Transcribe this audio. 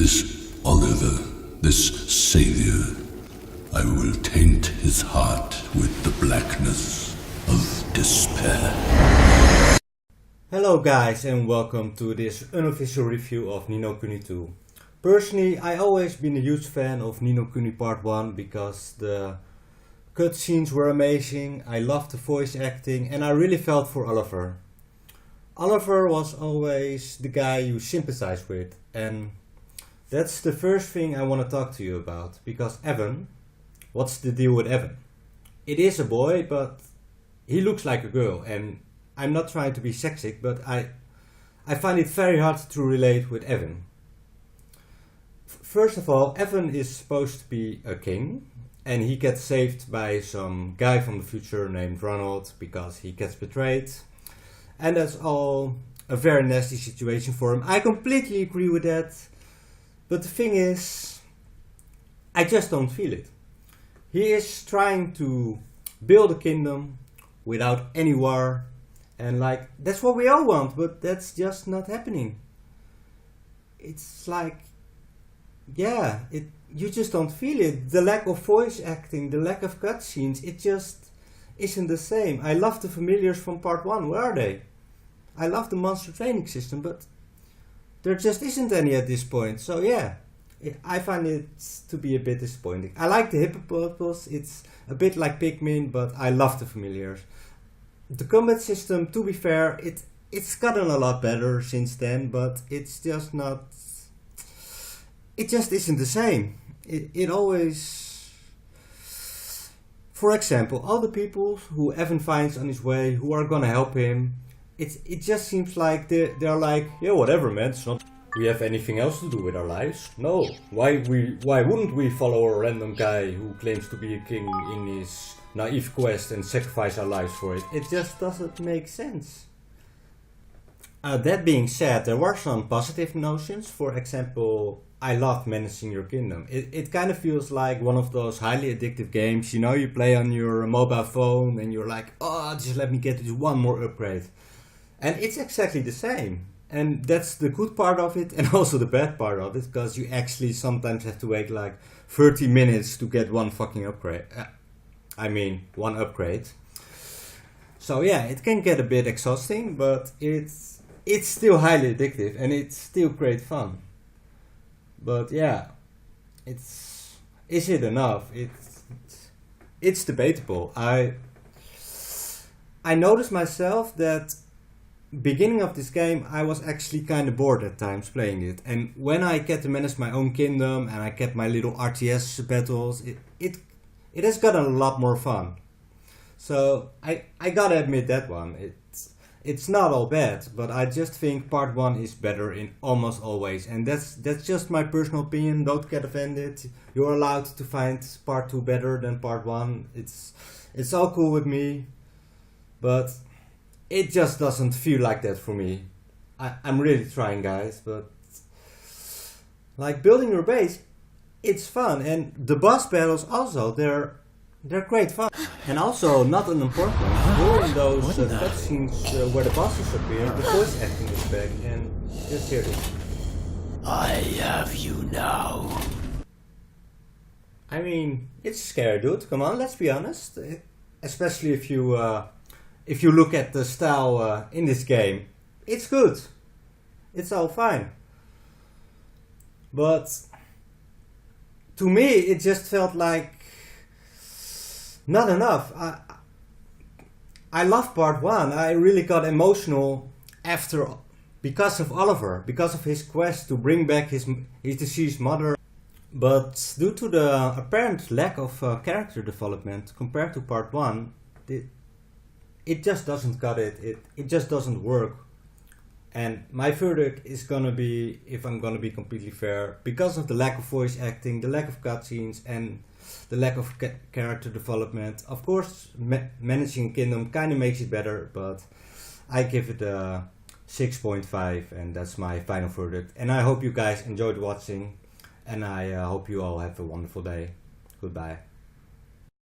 This Oliver, this savior, I will taint his heart with the blackness of despair. Hello guys and welcome to this unofficial review of Ni no Kuni 2. Personally, I always been a huge fan of Ni no Kuni Part 1 because the cutscenes were amazing, I loved the voice acting and I really felt for Oliver. Oliver was always the guy you sympathize with, and that's the first thing I want to talk to you about, because Evan, what's the deal with Evan? It is a boy, but he looks like a girl, and I'm not trying to be sexist, but I find it very hard to relate with Evan. First of all, Evan is supposed to be a king, and he gets saved by some guy from the future named Ronald because he gets betrayed. And that's all a very nasty situation for him. I completely agree with that. But the thing is, I just don't feel it. He is trying to build a kingdom without any war. And like, that's what we all want, but that's just not happening. It's like, yeah, you just don't feel it. The lack of voice acting, the lack of cutscenes, it just isn't the same. I love the familiars from part 1, where are they? I love the monster training system, but there just isn't any at this point. So yeah, I find it to be a bit disappointing. I like the hippopotamus, it's a bit like Pikmin, but I love the familiars. The combat system, to be fair, it's gotten a lot better since then, but it's just not... It just isn't the same. It always... For example, all the people who Evan finds on his way, who are gonna help him, it just seems like they're like, yeah, whatever man, it's not... We have anything else to do with our lives? No. Why wouldn't we follow a random guy who claims to be a king in his naive quest and sacrifice our lives for it? It just doesn't make sense. That being said, there were some positive notions. For example, I love managing your kingdom. It kind of feels like one of those highly addictive games, you know, you play on your mobile phone and you're like, oh, just let me get this one more upgrade. And it's exactly the same. And that's the good part of it and also the bad part of it, because you actually sometimes have to wait like 30 minutes to get one fucking upgrade. One upgrade. So yeah, it can get a bit exhausting, but it's still highly addictive and it's still great fun. But yeah, is it enough? It's debatable. I noticed myself that beginning of this game I was actually kind of bored at times playing it, and when I get to manage my own kingdom and I get my little RTS battles, it has gotten a lot more fun. So I gotta admit that one. It's not all bad, but I just think part 1 is better in almost all ways, and that's just my personal opinion. Don't get offended. You're allowed to find part 2 better than part 1. It's all cool with me, but it just doesn't feel like that for me. I'm really trying, guys, but like building your base, it's fun, and the boss battles also, they're great fun. And also, not an important one, during those cutscenes where the bosses appear, the voice acting is back, and just hear this. I have you now. I mean, it's scary, dude, come on, let's be honest. Especially if you look at the style in this game, it's good. It's all fine. But to me, it just felt like not enough. I love part 1. I really got emotional because of Oliver, because of his quest to bring back his deceased mother. But due to the apparent lack of character development compared to part 1, it just doesn't cut it. It just doesn't work. And my verdict is gonna be, if I'm gonna be completely fair, because of the lack of voice acting, the lack of cutscenes, and the lack of character development. Of course, managing a kingdom kind of makes it better, but I give it a 6.5, and that's my final verdict. And I hope you guys enjoyed watching, and I hope you all have a wonderful day. Goodbye.